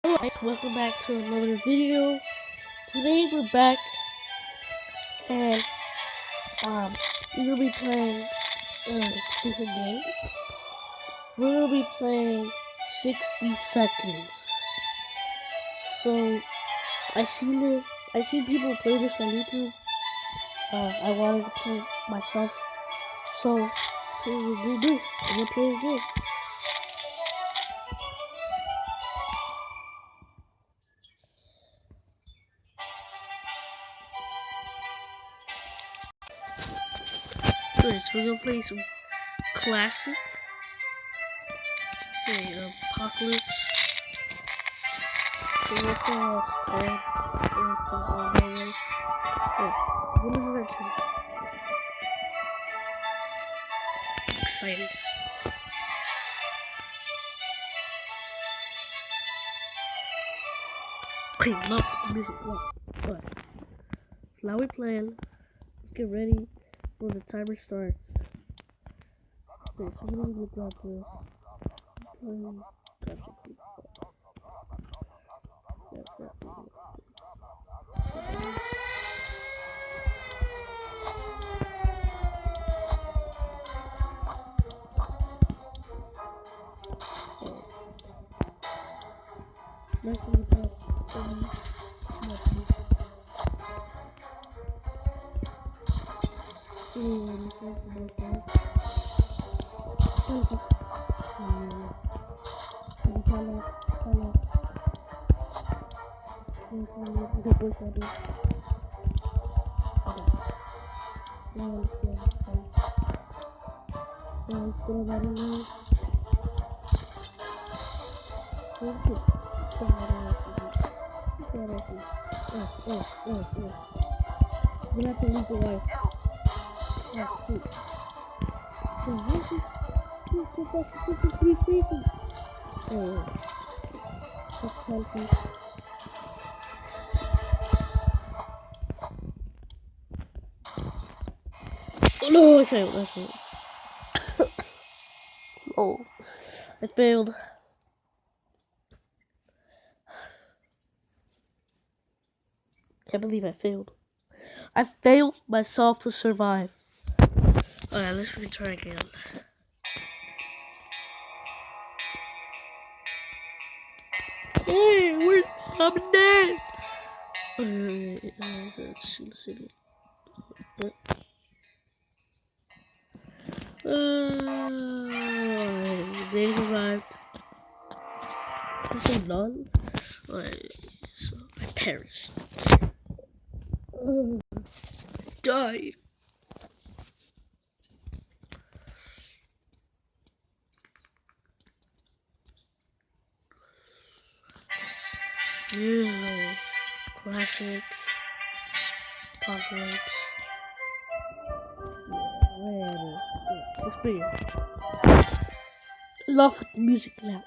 Hello guys, welcome back to another video. Today we're back and we're gonna be playing a different game. We're gonna be playing 60 seconds. So I seen people play this on YouTube. I wanted to play myself. So that's what we're gonna do. We're gonna play a game. Good, so we're gonna play some classic. Okay, Apocalypse. Okay, what the time? What is that? Excited. Okay, love the music. But now we're playing. Let's get ready when the timer starts. Wait, so let me look up this. Next we got we have to leave the light. Oh, shoot. So, what is this so fast? This is 3 spaces. Oh, that's healthy. Oh no, I failed. Oh, I failed. Can't believe I failed. I failed myself to survive. Alright, let's retry again. Hey, where's I'm dead? Let's see. They survived. So none. Alright, so I perished. Died. Yeah, classic. Apocalypse. Whatever. Let's begin. Love with the music now.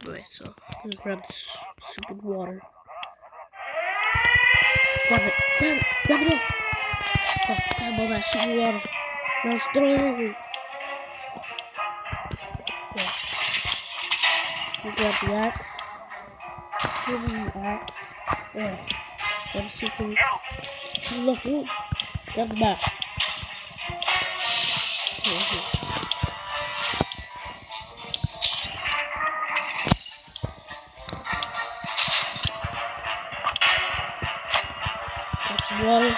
Alright, so let's grab this stupid water. Grab it up! Oh, grab all that stupid water. Now let's throw it over. Okay. We grab the axe. Give me the axe. Yeah. Grab the suitcase. Have enough room. Grab the map. Okay. Grab some water.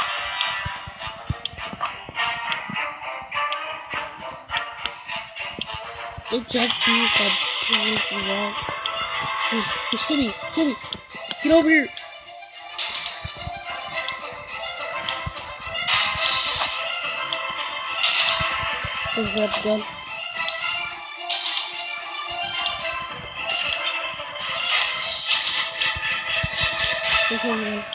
Don't judge me if I'm doing anything wrong. Hey, there's Timmy, get over here. Let's grab the gun. Get over there.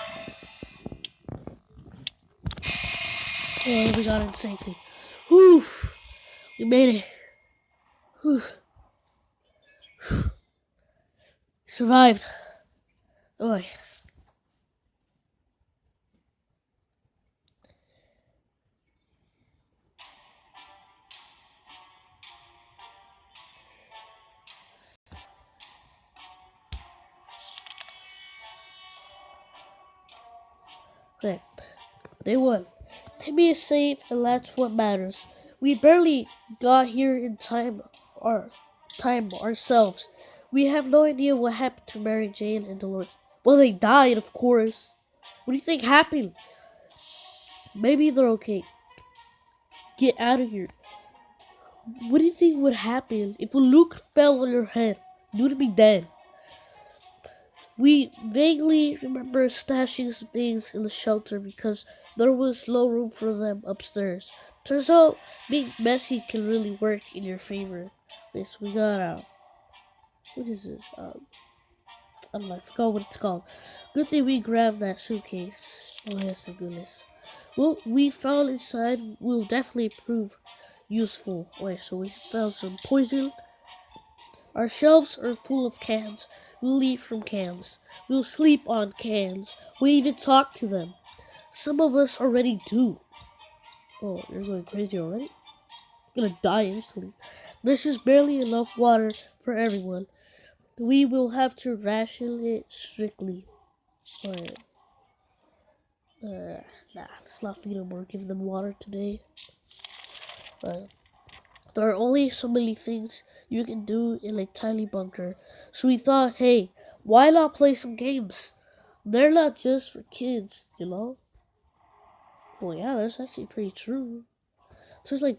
Oh, we got it safely. Whew, we made it. Whew. Survived. Oi. Okay. Day 1. Timmy is safe, and that's what matters. We barely got here in time ourselves. We have no idea what happened to Mary Jane and Dolores. Well, they died, of course. What do you think happened? Maybe they're okay. Get out of here. What do you think would happen if a Luke fell on your head? You would be dead. We vaguely remember stashing some things in the shelter because there was no room for them upstairs. Turns out being messy can really work in your favor. This we got what is this? I don't know, I forgot what it's called. Good thing we grabbed that suitcase. Oh yes, thank goodness. What we found inside will definitely prove useful. Wait, so we found some poison. Our shelves are full of cans. We'll eat from cans. We'll sleep on cans. We even talk to them. Some of us already do. Oh, you're going crazy already? You're gonna die instantly. There's just barely enough water for everyone. We will have to ration it strictly. Alright. Nah, let's not feed them or give them water today. There are only so many things you can do in a tiny bunker. So we thought, hey, why not play some games? They're not just for kids, you know? Well, yeah, that's actually pretty true. So there's like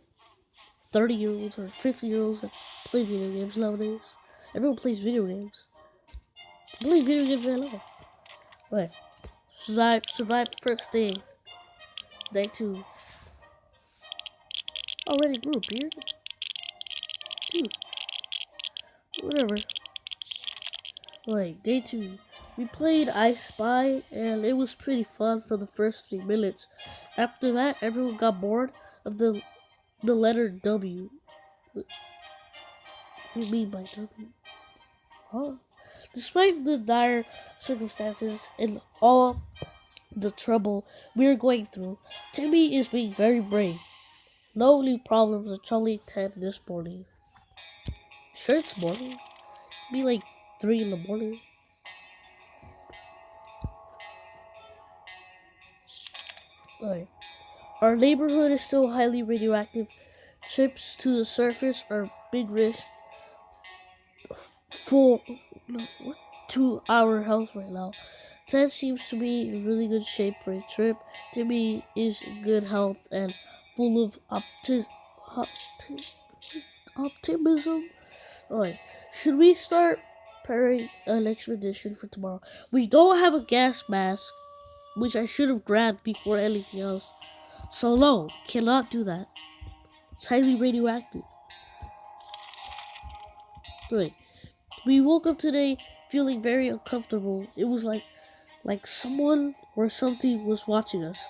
30-year-olds or 50-year-olds that play video games nowadays. Everyone plays video games. I play video games right now. Right. Survive first day. Day 2. Already grew a beard? Dude. Whatever. Like, day 2. We played I Spy, and it was pretty fun for the first 3 minutes. After that, everyone got bored of the letter W. What do you mean by W? Huh? Despite the dire circumstances and all the trouble we're going through, Timmy is being very brave. No new problems at Charlie 10 this morning. Sure, it's morning. It'd be like 3 in the morning. Alright. Our neighborhood is still highly radioactive. Trips to the surface are big risk for to our health right now. Ted seems to be in really good shape for a trip. Timmy is in good health and full of optimism. Alright, should we start preparing an expedition for tomorrow? We don't have a gas mask, which I should have grabbed before anything else. So no, cannot do that. It's highly radioactive. Wait, we woke up today feeling very uncomfortable. It was like someone or something was watching us.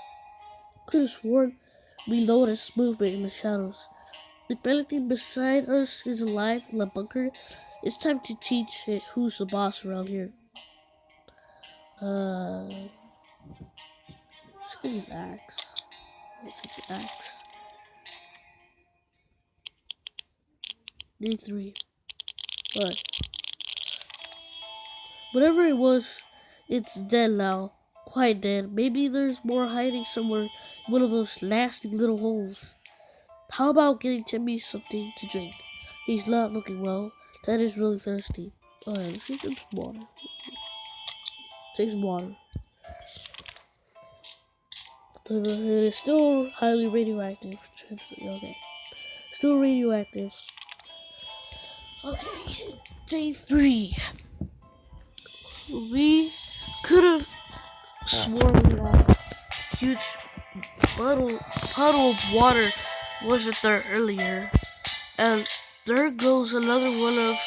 Could have sworn we noticed movement in the shadows. If anything beside us is alive in the bunker, it's time to teach it who's the boss around here. Let's get an axe. Let's take the axe. Day 3. Alright. Whatever it was, it's dead now. Quite dead. Maybe there's more hiding somewhere in one of those nasty little holes. How about getting Timmy something to drink? He's not looking well. Ted is really thirsty. Alright, let's get him some water. Take some water. The neighborhood is still highly radioactive. Okay. Still radioactive. Okay. Day 3. We could have sworn that huge puddle of water wasn't there earlier. And there goes another one.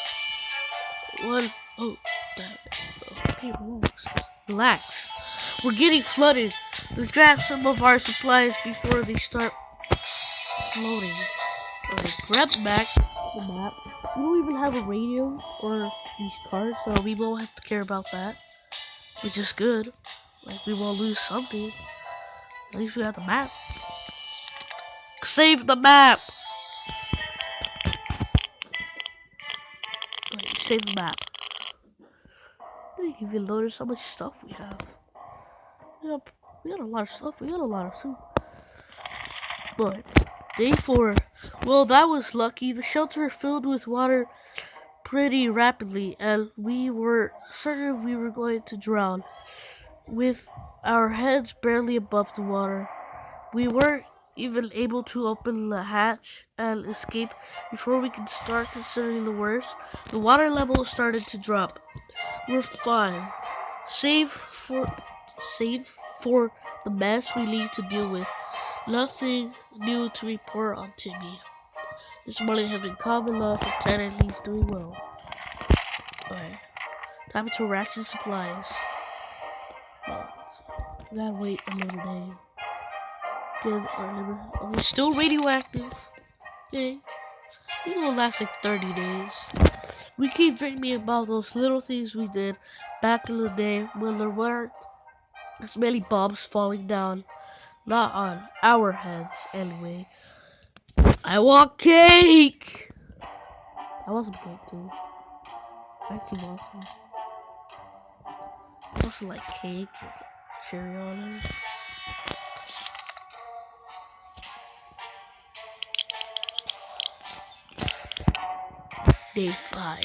Oh, damn it. Okay, relax. We're getting flooded. Let's grab some of our supplies before they start floating. Alright, grab the bag. the map. We don't even have a radio or these cars, so we won't have to care about that, which is good. Like, we won't lose something. At least we have the map. Save the map! Right, save the map. I didn't even notice how much stuff we have. We got a lot of stuff. We got a lot of soup. But day 4. Well, that was lucky. The shelter filled with water pretty rapidly, and we were certain we were going to drown. With our heads barely above the water, we weren't even able to open the hatch and escape before we could start considering the worst. The water level started to drop. We're fine, save for the mess we need to deal with. Nothing new to report on Timmy. This morning has been calm enough and Ted and he's doing well. Alright, time to ration supplies. We gotta wait another day. Again, okay, still radioactive. Okay, it's gonna last like 30 days. We keep dreaming about those little things we did back in the day when there weren't as many bombs falling down. Not on our heads, anyway. I want cake! I want some cake too. I actually want some. I also like cake with cherry on it. Day 5.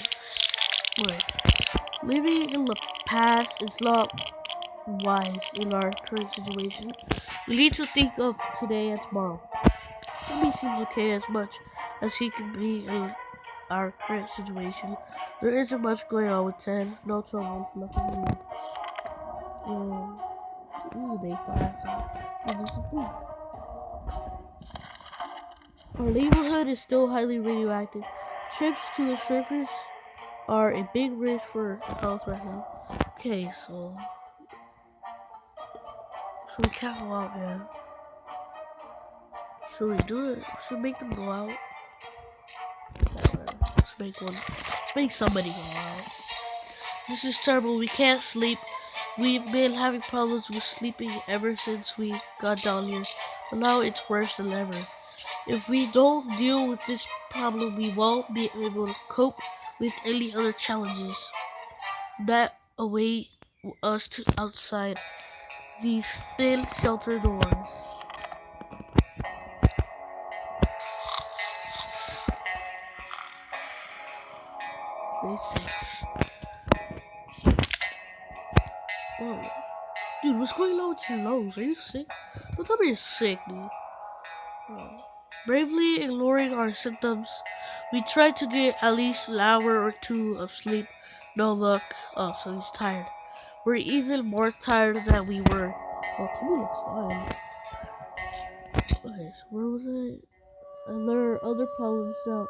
Look, living in the past is not wise in our current situation. We need to think of today and tomorrow. Timmy seems okay as much as he can be in our current situation. There isn't much going on with Ted. No trouble, nothing new. This is day 5. So this is food. Our neighborhood is still highly radioactive. Trips to the surface are a big risk for health right now. Okay, so we can't go out yet. Should we do it? Should we make them go out? Let's make one. Let's make somebody go out. This is terrible. We can't sleep. We've been having problems with sleeping ever since we got down here, but now it's worse than ever. If we don't deal with this problem, we won't be able to cope with any other challenges that await us to outside these thin shelter doors. Day 6. Oh, dude, what's going on with your nose? Are you sick? Don't tell me you're sick, dude. Oh. Bravely ignoring our symptoms, we tried to get at least an hour or 2 of sleep. No luck. Oh, so he's tired. We're even more tired than we were. Well, Timmy looks fine. Okay, so where was it? And there are other problems that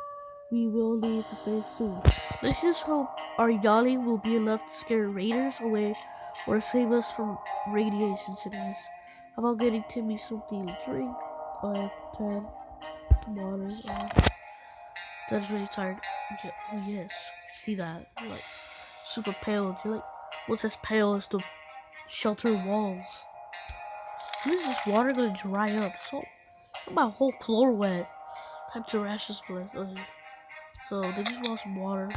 we will need to face soon. Let's just hope our yawning will be enough to scare raiders away or save us from radiation sickness. How about getting Timmy something to drink? Ted, some water. Ted's really tired. Oh yes, see that? Like super pale. You're like, what's as pale as the shelter walls? When is this water gonna dry up? So, my whole floor wet. Time to ration supplies. Okay. So they just want some water.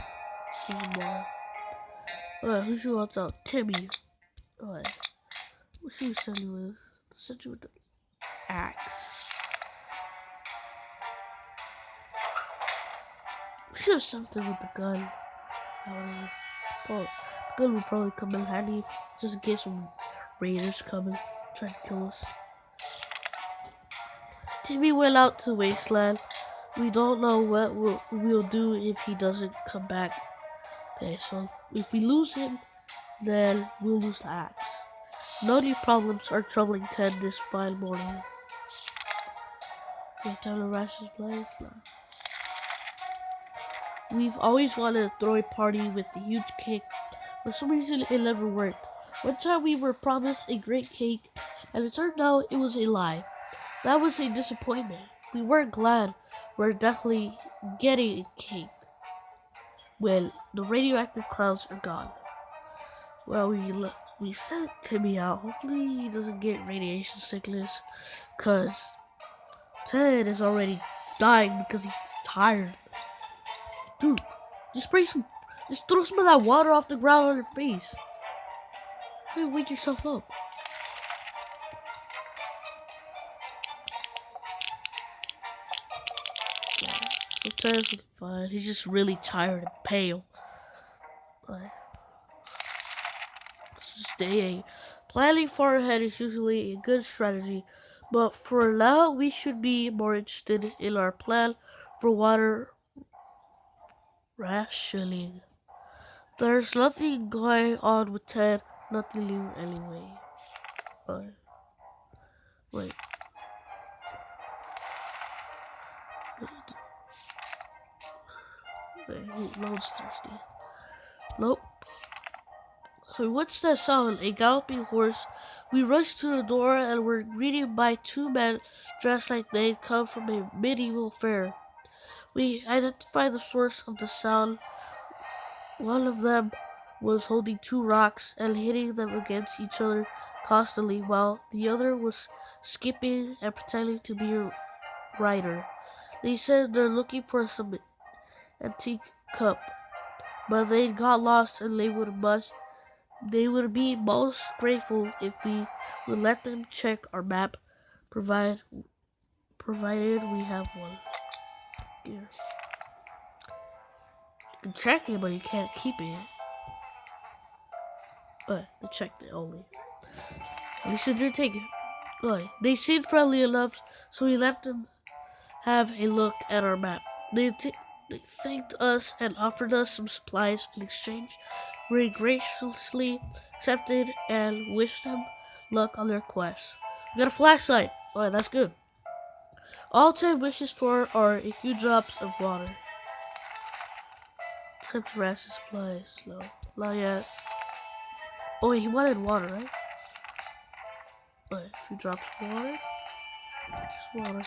Some water. Who should wants out? Timmy. Alright. What should we send you with? Send you with the axe. We should have sent them with the gun. The gun would probably come in handy just in case some raiders come and try to kill us. Timmy went out to Wasteland. We don't know what we'll do if he doesn't come back. Okay, so if we lose him, then we'll lose the axe. No new problems are troubling Ted this fine morning. Okay, time to ration supplies. We've always wanted to throw a party with the huge cake. For some reason, it never worked. One time we were promised a great cake, and it turned out it was a lie. That was a disappointment. We weren't glad. We're definitely getting a cake when the radioactive clouds are gone. Well, we sent Timmy out. Hopefully he doesn't get radiation sickness, cause Ted is already dying because he's tired. Dude, just just throw some of that water off the ground on your face. Hey, wake yourself up. Yeah, so Ted's looking fine. He's just really tired and pale. But stay 8. Planning far ahead is usually a good strategy, but for now we should be more interested in our plan for water rationing. There's nothing going on with Ted, nothing new anyway. But wait, Lone's thirsty. Nope. Hey, what's that sound? A galloping horse. We rushed to the door and were greeted by two men dressed like they'd come from a medieval fair. We identified the source of the sound. One of them was holding two rocks and hitting them against each other constantly, while the other was skipping and pretending to be a rider. They said they're looking for some antique cup, but they got lost and they would be most grateful if we would let them check our map, provided we have one. Here. You can check it, but you can't keep it. They checked it only. At least they didn't take it. They seemed friendly enough, so we let them have a look at our map. They thanked us and offered us some supplies in exchange. We graciously accepted and wished them luck on their quest. We got a flashlight. That's good. All Ted wishes for are a few drops of water. Time to ration supplies. No, not yet. Oh wait, he wanted water, right? A few drops of water. Just water.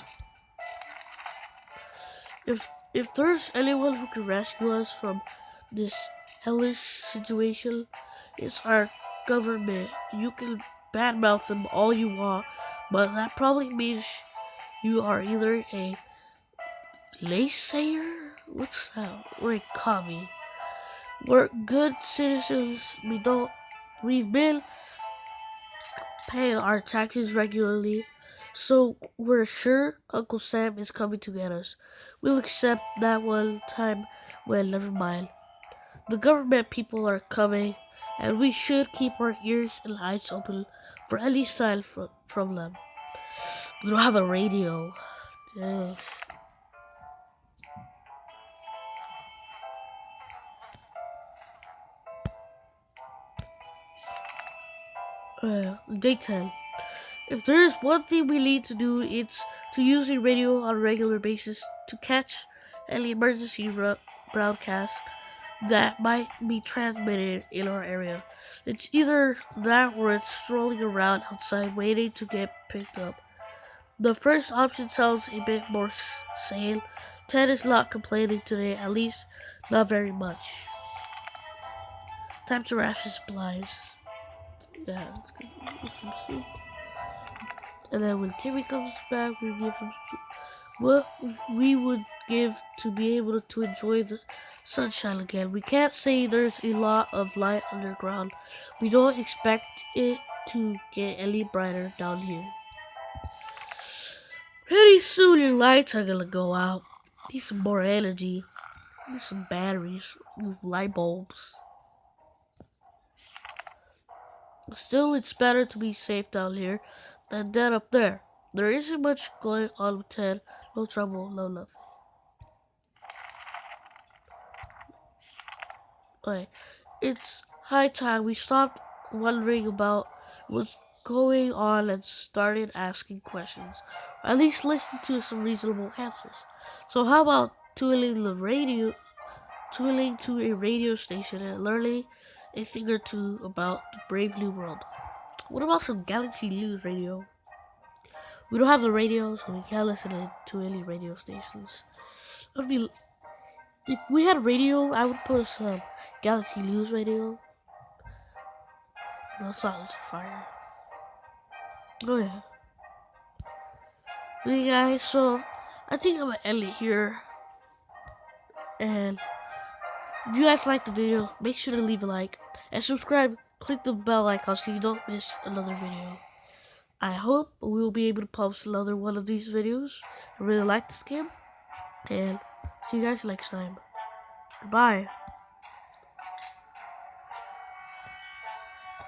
If there's anyone who can rescue us from this hellish situation, it's our government. You can badmouth them all you want, but that probably means you are either a laysayer, what's that, or a commie. We're good citizens. We've been paying our taxes regularly, so we're sure Uncle Sam is coming to get us. We'll accept that one time. Well, never mind. The government people are coming, and we should keep our ears and eyes open for any sign from them. We don't have a radio. Damn. Day 10. If there is one thing we need to do, it's to use a radio on a regular basis to catch any emergency broadcast that might be transmitted in our area. It's either that or it's strolling around outside waiting to get picked up. The first option sounds a bit more sane. Ted is not complaining today, at least not very much. Time to ration supplies. Yeah, let's get some soup. And then when Timmy comes back, we give him what we would give to be able to enjoy the sunshine again. We can't say there's a lot of light underground. We don't expect it to get any brighter down here. Pretty soon your lights are gonna go out. Need some more energy. Need some batteries. Need light bulbs. Still, it's better to be safe down here than dead up there. There isn't much going on with Ted. No trouble, no nothing. Okay, it's high time we stopped wondering about what's going on and started asking questions. Or at least listen to some reasonable answers. So how about tuning to a radio station and learning a thing or two about the brave new world? What about some Galaxy News radio? We don't have the radio, so we can't listen to any radio stations. If we had radio, I would put some Galaxy News Radio. Those songs are fire. Oh yeah. Okay guys, so I think I'm gonna end it here. And if you guys like the video, make sure to leave a like and subscribe. Click the bell icon so you don't miss another video. I hope we will be able to post another one of these videos. I really like this game. And see you guys next time. Goodbye.